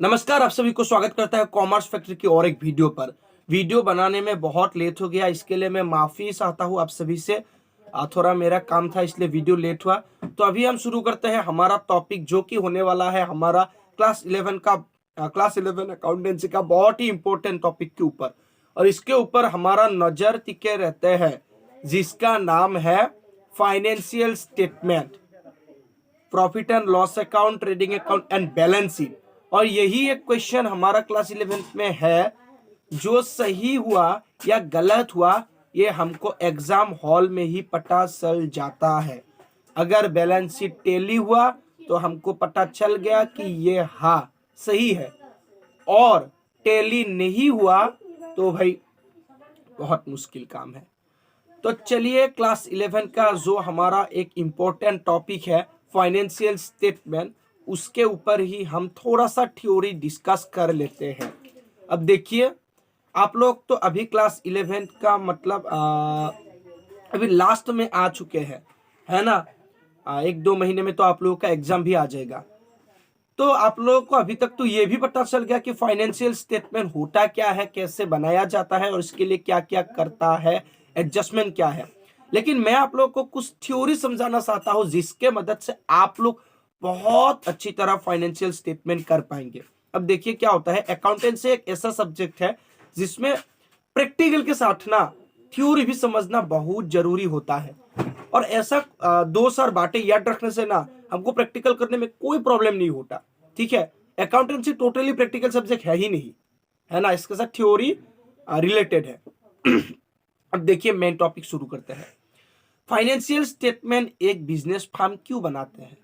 नमस्कार, आप सभी को स्वागत करता है कॉमर्स फैक्ट्री की और एक वीडियो पर। वीडियो बनाने में बहुत लेट हो गया, इसके लिए मैं माफ़ी चाहता हूँ आप सभी से। थोड़ा मेरा काम था इसलिए वीडियो लेट हुआ। तो अभी हम शुरू करते हैं हमारा टॉपिक, जो कि होने वाला है हमारा क्लास 11 अकाउंटेंसी का बहुत ही इंपॉर्टेंट टॉपिक के ऊपर। और इसके ऊपर हमारा नज़र टिके रहते हैं, जिसका नाम है financial statement, profit and loss account, trading account and balance sheet. और यही एक क्वेश्चन हमारा क्लास 11 में है। जो सही हुआ या गलत हुआ ये हमको एग्जाम हॉल में ही पता चल जाता है। अगर बैलेंस शीट टेली हुआ तो हमको पता चल गया कि ये हाँ सही है, और टेली नहीं हुआ तो भाई बहुत मुश्किल काम है। तो चलिए, क्लास 11 का जो हमारा एक इम्पोर्टेंट टॉपिक है फाइनेंशियल स्टेटमेंट, उसके ऊपर ही हम थोड़ा सा थ्योरी डिस्कस कर लेते हैं। अब देखिए, आप लोग तो अभी क्लास 11 का मतलब अभी लास्ट में आ चुके हैं, है ना। 1-2 महीने में तो आप लोगों का एग्जाम भी आ जाएगा। तो आप लोगों को अभी तक तो ये भी पता चल गया कि फाइनेंशियल स्टेटमेंट होता क्या है, कैसे बनाया जाता है और इसके लिए क्या क्या करता है, एडजस्टमेंट क्या है। लेकिन मैं आप लोगों को कुछ थ्योरी समझाना चाहता हूं, जिसके मदद से आप लोग बहुत अच्छी तरह फाइनेंशियल स्टेटमेंट कर पाएंगे। अब देखिए क्या होता है, अकाउंटेंसी एक ऐसा सब्जेक्ट है जिसमें प्रैक्टिकल के साथ ना थ्योरी भी समझना बहुत जरूरी होता है। और ऐसा 2 साल बातें याद रखने से ना हमको प्रैक्टिकल करने में कोई प्रॉब्लम नहीं होता। ठीक है, अकाउंटेंसी टोटली प्रैक्टिकल सब्जेक्ट है ही नहीं, है ना। इसके साथ थ्योरी रिलेटेड है। अब देखिए, मेन टॉपिक शुरू करते हैं। फाइनेंशियल स्टेटमेंट एक बिजनेस फर्म क्यों बनाते हैं।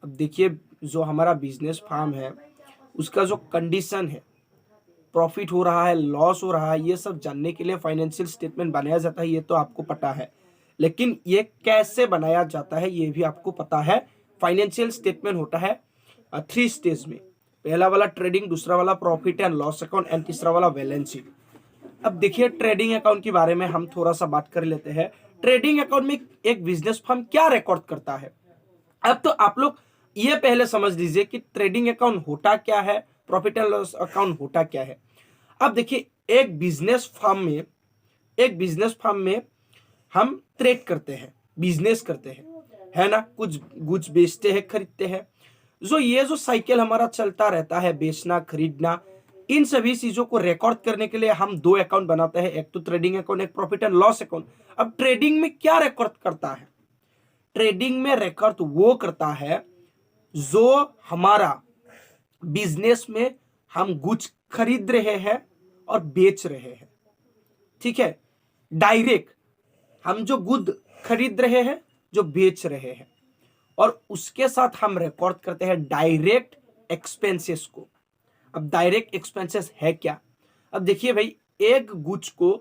अब देखिए, जो हमारा बिजनेस फर्म है उसका जो कंडीशन है, प्रॉफिट हो रहा है, लॉस हो रहा है, ये सब जानने के लिए फाइनेंशियल स्टेटमेंट बनाया जाता है, ये तो आपको पता है। लेकिन ये कैसे बनाया जाता है ये भी आपको पता है। फाइनेंशियल स्टेटमेंट होता है 3 स्टेज में। पहला वाला ट्रेडिंग, दूसरा वाला profit and loss account and तीसरा वाला बैलेंस शीट। अब देखिए, ट्रेडिंग अकाउंट के बारे में हम थोड़ा सा बात कर लेते हैं। ट्रेडिंग अकाउंट में एक बिजनेस फर्म क्या रिकॉर्ड करता है। अब तो आप लोग ये पहले समझ लीजिए कि ट्रेडिंग अकाउंट होता क्या है, प्रॉफिट एंड लॉस अकाउंट होता क्या है। अब देखिए, एक बिजनेस फर्म में हम ट्रेड करते हैं, बिजनेस करते हैं, है ना। कुछ गुड्स बेचते हैं, खरीदते हैं। जो साइकिल हमारा चलता रहता है, बेचना खरीदना, इन सभी चीजों को रिकॉर्ड करने के लिए हम 2 अकाउंट बनाते हैं, एक तो ट्रेडिंग अकाउंट, एक प्रॉफिट एंड लॉस अकाउंट। अब ट्रेडिंग में क्या रिकॉर्ड करता है, ट्रेडिंग में रिकॉर्ड वो करता है जो हमारा बिजनेस में हम गुड्स खरीद रहे हैं और बेच रहे हैं। ठीक है, डायरेक्ट हम जो गुड खरीद रहे हैं, जो बेच रहे हैं, और उसके साथ हम रिकॉर्ड करते हैं डायरेक्ट एक्सपेंसेस को। अब डायरेक्ट एक्सपेंसेस है क्या। अब देखिए भाई, एक गुड्स को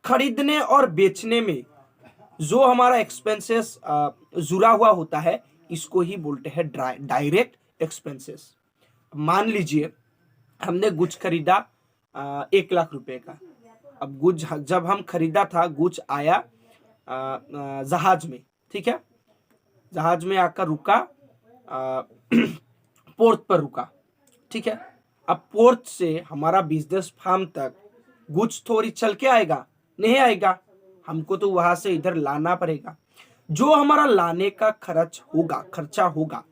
खरीदने और बेचने में जो हमारा एक्सपेंसेस जुड़ा हुआ होता है, इसको ही बोलते हैं डायरेक्ट एक्सपेंसेस। मान लीजिए हमने गुड्स खरीदा 1 लाख रुपए का। अब गुड्स जब हम खरीदा था, गुड्स आया जहाज में, ठीक है, जहाज में आकर रुका, पोर्ट पर रुका, ठीक है। अब पोर्ट से हमारा बिजनेस फार्म तक गुड्स थोड़ी चल के आएगा, नहीं आएगा, हमको तो वहां से इधर लाना पड़ेगा। जो हमारा लाने का खर्चा होगा,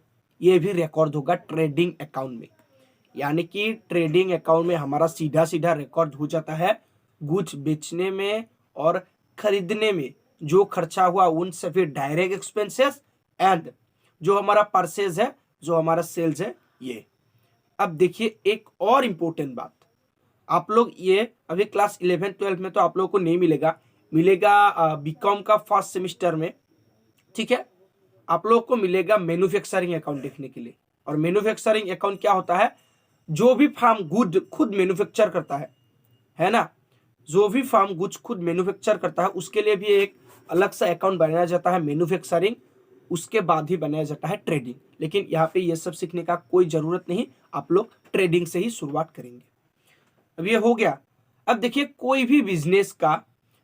ये भी रिकॉर्ड होगा ट्रेडिंग अकाउंट में। यानी कि ट्रेडिंग अकाउंट में हमारा सीधा सीधा रिकॉर्ड हो जाता है गुड्स बेचने में और खरीदने में जो खर्चा हुआ, उन सभी डायरेक्ट एक्सपेंसेस, एंड जो हमारा परचेज है, जो हमारा सेल्स है, ये। अब देखिए, एक और इंपॉर्टेंट बात, आप लोग ये अभी क्लास 11-12 में तो आप लोगों को नहीं मिलेगा बीकॉम का फर्स्ट सेमिस्टर में, ठीक है। आप लोगों को मिलेगा मैन्युफैक्चरिंग अकाउंट देखने के लिए। और मैन्युफैक्चरिंग अकाउंट क्या होता है, जो भी फार्म गुड खुद मैन्युफैक्चर करता है ना, जो भी फार्म गुड्स खुद मैन्युफैक्चर करता है, उसके लिए भी एक अलग सा अकाउंट बनाया जाता है मैन्युफैक्चरिंग, उसके बाद ही बनाया जाता है ट्रेडिंग। लेकिन यहाँ पे ये सब सीखने का कोई जरूरत नहीं, आप लोग ट्रेडिंग से ही शुरुआत करेंगे। अब ये हो गया। अब देखिए, कोई भी बिजनेस का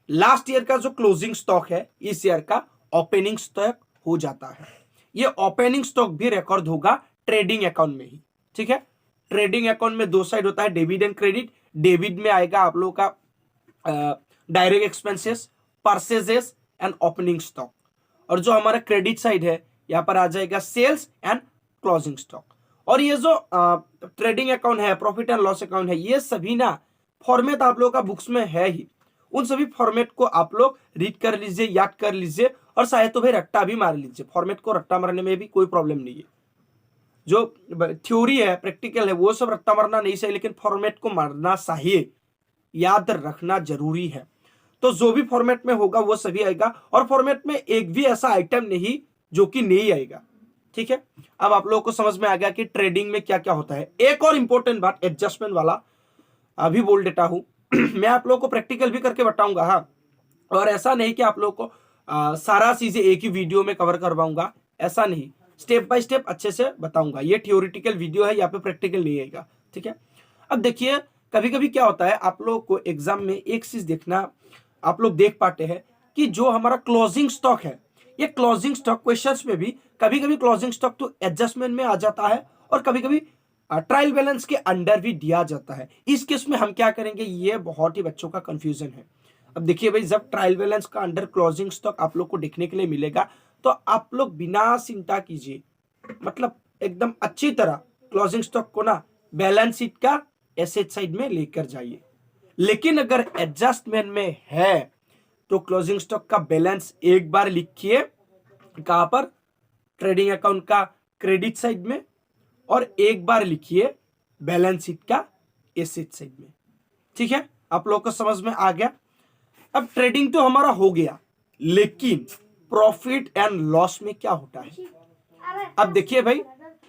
लास्ट ईयर का जो क्लोजिंग स्टॉक है, इस ईयर का ओपनिंग स्टॉक हो जाता है। ये ओपनिंग स्टॉक भी रिकॉर्ड होगा ट्रेडिंग अकाउंट में ही, ठीक है। ट्रेडिंग अकाउंट में दो साइड होता है, डेबिट एंड क्रेडिट। डेबिट में आएगा आप लोगों का direct expenses, purchases and opening stock, और जो हमारा क्रेडिट साइड है यहाँ पर आ जाएगा सेल्स एंड क्लोजिंग स्टॉक। और ये जो ट्रेडिंग अकाउंट है, प्रॉफिट एंड लॉस अकाउंट है, ये सभी ना फॉर्मेट आप लोगों का बुक्स में है ही। उन सभी फॉर्मेट को आप लोग रीड कर लीजिए, याद कर लीजिए, और चाहे तो भाई रट्टा भी मार लीजिए। फॉर्मेट को रट्टा मारने में भी कोई प्रॉब्लम नहीं है। जो थ्योरी है, प्रैक्टिकल है, वो सब रट्टा मारना नहीं चाहिए, लेकिन फॉर्मेट को मारना चाहिए, याद रखना जरूरी है। तो जो भी फॉर्मेट में होगा वो सभी आएगा, और फॉर्मेट में एक भी ऐसा आइटम नहीं जो कि नहीं आएगा। ठीक है, अब आप लोगों को समझ में आ गया कि ट्रेडिंग में क्या क्या होता है। एक और इंपॉर्टेंट बात एडजस्टमेंट वाला अभी बोल देता हूं मैं आप लोगों को प्रैक्टिकल भी करके बताऊंगा। हाँ, और ऐसा नहीं कि आप लोगों को सारा चीजें एक ही वीडियो में कवर करवाऊंगा, ऐसा नहीं, स्टेप बाय स्टेप अच्छे से बताऊंगा। ये थियोरिटिकल वीडियो है, यहाँ पे प्रैक्टिकल नहीं आएगा। ठीक है, अब देखिए कभी कभी क्या होता है, आप लोगों को एग्जाम में एक चीज देखना, आप लोग देख पाते हैं कि जो हमारा क्लोजिंग स्टॉक है, ये क्लोजिंग स्टॉक क्वेश्चंस में भी कभी कभी क्लोजिंग स्टॉक तो एडजस्टमेंट में आ जाता है, और कभी कभी ट्रायल बैलेंस के अंडर भी दिया जाता है। इस केस में हम क्या करेंगे, ये बहुत ही बच्चों का कंफ्यूजन है। अब देखिए भाई, जब ट्रायल बैलेंस का अंडर क्लोजिंग स्टॉक आप लोग को देखने के लिए मिलेगा, तो आप लोग बिना चिंता कीजिए, मतलब एकदम अच्छी तरह क्लोजिंग स्टॉक को ना बैलेंस शीट का एसेट साइड में लेकर जाइए। लेकिन अगर एडजस्टमेंट में है तो क्लोजिंग स्टॉक का बैलेंस एक बार लिखिए, कहां पर, ट्रेडिंग अकाउंट का क्रेडिट साइड में, और एक बार लिखिए बैलेंस शीट का एसेट साइड में। ठीक है, आप लोगों को समझ में आ गया। अब ट्रेडिंग तो हमारा हो गया, लेकिन प्रॉफिट एंड लॉस में क्या होता है। अब देखिए भाई,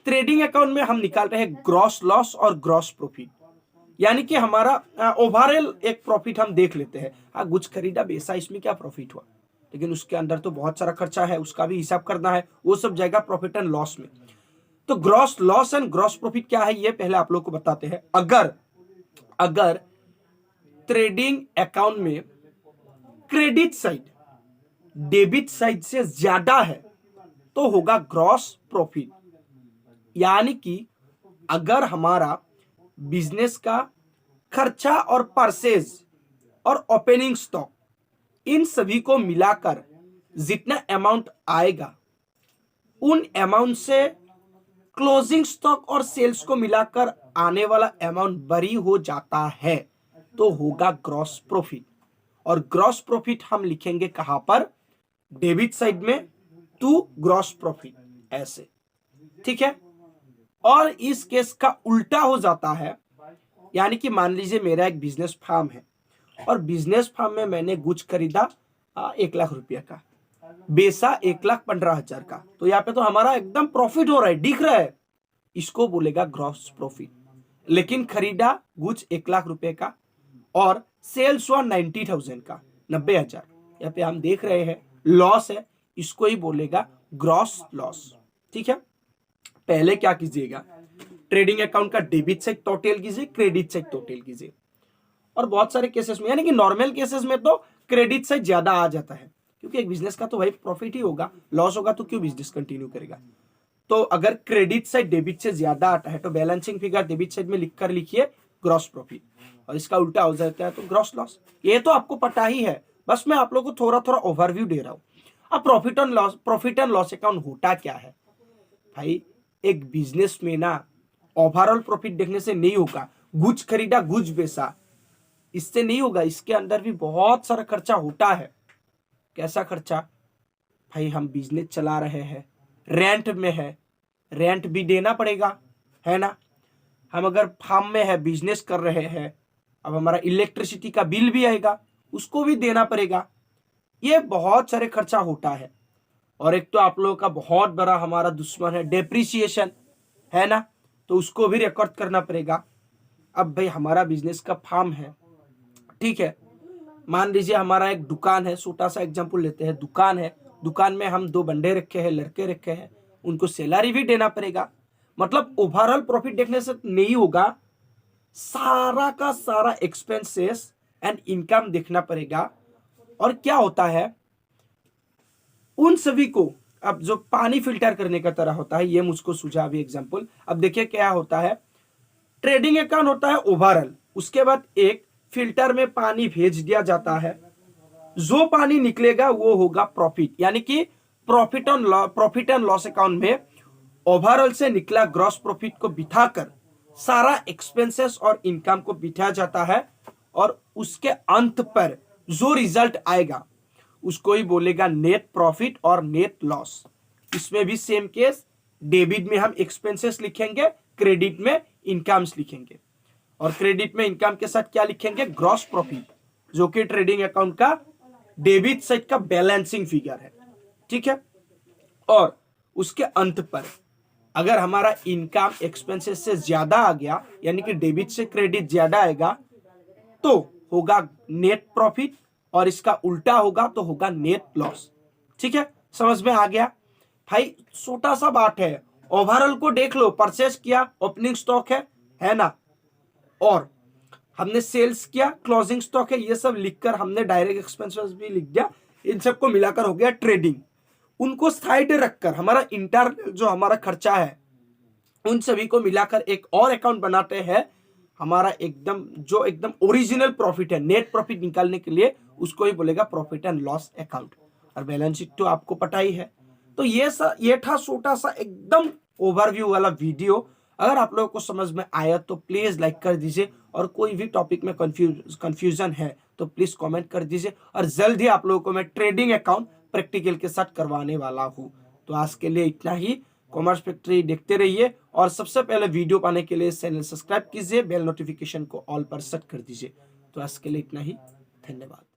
ट्रेडिंग अकाउंट में हम निकाल रहे हैं ग्रॉस लॉस और ग्रॉस प्रॉफिट, यानी कि हमारा ओवरऑल एक प्रॉफिट हम देख लेते हैं। हाँ, कुछ खरीदा बेचा, इसमें क्या प्रॉफिट हुआ, लेकिन उसके अंदर तो बहुत सारा खर्चा है, उसका भी हिसाब करना है, वो सब जाएगा प्रॉफिट एंड लॉस में। तो gross loss and gross profit क्या है, ये पहले आप लोग को बताते हैं। अगर ट्रेडिंग अकाउंट में क्रेडिट साइड डेबिट साइड से ज्यादा है तो होगा ग्रॉस प्रॉफिट। यानी कि अगर हमारा बिजनेस का खर्चा और परचेज और ओपनिंग स्टॉक, इन सभी को मिलाकर जितना अमाउंट आएगा, उन अमाउंट से क्लोजिंग स्टॉक और सेल्स को मिलाकर आने वाला अमाउंट बड़ी हो जाता है, तो होगा ग्रॉस प्रॉफिट। और ग्रॉस प्रॉफिट हम लिखेंगे कहां पर, डेबिट साइड में, टू ग्रॉस प्रॉफिट, ऐसे। ठीक है, और इस केस का उल्टा हो जाता है, यानी कि मान लीजिए मेरा एक बिजनेस फार्म है, और बिजनेस फार्म में मैंने गुड्स खरीदा 1 लाख रुपया का, बेचा 1,15,000 का, तो यहाँ पे तो हमारा एकदम प्रॉफिट हो रहा है, दिख रहा है, इसको बोलेगा ग्रॉस प्रॉफिट। लेकिन खरीदा गुड्स 1 लाख रुपए का और सेल्स हुआ 90,000 का, 90,000, यहाँ पे हम देख रहे हैं लॉस है, इसको ही बोलेगा ग्रॉस लॉस। ठीक है, पहले क्या कीजिएगा, ट्रेडिंग अकाउंट का डेबिट साइड टोटल कीजिए, क्रेडिट साइड टोटल कीजिए। और बहुत सारे केसेस में, यानी कि नॉर्मल केसेस में तो क्रेडिट साइड ज्यादा आ जाता है, क्योंकि एक बिजनेस का तो भाई प्रॉफिट ही होगा, लॉस होगा तो क्यों बिजनेस कंटिन्यू करेगा। तो अगर क्रेडिट साइड डेबिट से ज्यादा आता है तो बैलेंसिंग फिगर डेबिट साइड में लिखकर लिखिए ग्रॉस प्रॉफिट, और इसका उल्टा हो जाता है तो ग्रॉस लॉस। ये तो आपको पता ही है, बस मैं आप लोगों को थोड़ा थोड़ा ओवरव्यू दे रहा हूं। अब प्रॉफिट एंड लॉस अकाउंट होता क्या है भाई, एक बिजनेस में ना ओवरऑल प्रॉफिट देखने से नहीं होगा, गुड्स खरीदा गुड्स बेचा, इससे नहीं होगा, इसके अंदर भी बहुत सारा खर्चा होता है। कैसा खर्चा भाई, हम बिजनेस चला रहे हैं, रेंट में है, रेंट भी देना पड़ेगा, है ना। हम अगर फार्म में है, बिजनेस कर रहे हैं, अब हमारा इलेक्ट्रिसिटी का बिल भी आएगा, उसको भी देना पड़ेगा। ये बहुत सारे खर्चा होता है। और एक तो आप लोगों का बहुत बड़ा हमारा दुश्मन है डेप्रिसिएशन, है ना, तो उसको भी रिकॉर्ड करना पड़ेगा। अब भाई हमारा बिजनेस का फार्म है, ठीक है, मान लीजिए हमारा एक दुकान है, छोटा सा एग्जांपल लेते हैं, दुकान है, दुकान में हम 2 बंदे रखे हैं, लड़के रखे हैं, उनको सैलरी भी देना पड़ेगा। मतलब ओवरऑल प्रॉफिट देखने से नहीं होगा, सारा का सारा एक्सपेंसेस एंड इनकम देखना पड़ेगा। और क्या होता है, उन सभी को, अब जो पानी फिल्टर करने का तरह होता है, ये मुझको सुझाव एग्जांपल। अब देखिए क्या होता है, ट्रेडिंग अकाउंट होता है ओवरऑल, उसके बाद एक फिल्टर में पानी भेज दिया जाता है, जो पानी निकलेगा वो होगा प्रॉफिट, यानी कि प्रॉफिट एंड लॉस अकाउंट में ओवरऑल से निकला ग्रॉस प्रॉफिट को बिठाकर सारा एक्सपेंसेस और इनकम को बिठा जाता है, और उसके अंत पर जो रिजल्ट आएगा उसको ही बोलेगा नेट प्रॉफिट और नेट लॉस। इसमें भी सेम केस, डेबिट में हम एक्सपेंसेस लिखेंगे, क्रेडिट में इनकम्स लिखेंगे, और क्रेडिट में इनकम के साथ क्या लिखेंगे, ग्रॉस प्रॉफिट, जो कि ट्रेडिंग अकाउंट का डेबिट साइड का बैलेंसिंग फिगर है। ठीक है, और उसके अंत पर अगर हमारा इनकम एक्सपेंसेस से ज्यादा आ गया, यानी कि डेबिट से क्रेडिट ज्यादा आएगा, तो होगा नेट प्रॉफिट, और इसका उल्टा होगा तो होगा नेट लॉस। ठीक है, समझ में आ गया भाई? छोटा सा बात है, ओवरऑल को देख लो, परचेस किया, ओपनिंग स्टॉक है ना, और हमने सेल्स किया, क्लोजिंग स्टॉक है, ये सब लिखकर हमने डायरेक्ट एक्सपेंसेस भी लिख दिया, इन सबको मिलाकर हो गया ट्रेडिंग। उनको साइड रखकर हमारा इंटरनल जो हमारा खर्चा है उन सभी को मिलाकर एक और अकाउंट बनाते हैं, हमारा एकदम ओरिजिनल प्रॉफिट है, नेट प्रॉफिट निकालने के लिए, उसको ही बोलेगा प्रॉफिट एंड लॉस अकाउंट। और बैलेंस शीट तो आपको पता ही है। तो ये था छोटा सा एकदम ओवरव्यू वाला वीडियो। अगर आप लोगों को समझ में आया तो प्लीज लाइक कर दीजिए, और कोई भी टॉपिक में कंफ्यूजन है तो प्लीज कमेंट कर दीजिए, और जल्द ही आप लोगों को मैं ट्रेडिंग अकाउंट प्रैक्टिकल के साथ करवाने वाला हूं। तो आज के लिए इतना ही। कॉमर्स फैक्ट्री देखते रहिए, और सबसे पहले वीडियो पाने के लिए चैनल सब्सक्राइब कीजिए, बेल नोटिफिकेशन को ऑल पर सेट कर दीजिए। तो आज के लिए इतना ही, धन्यवाद।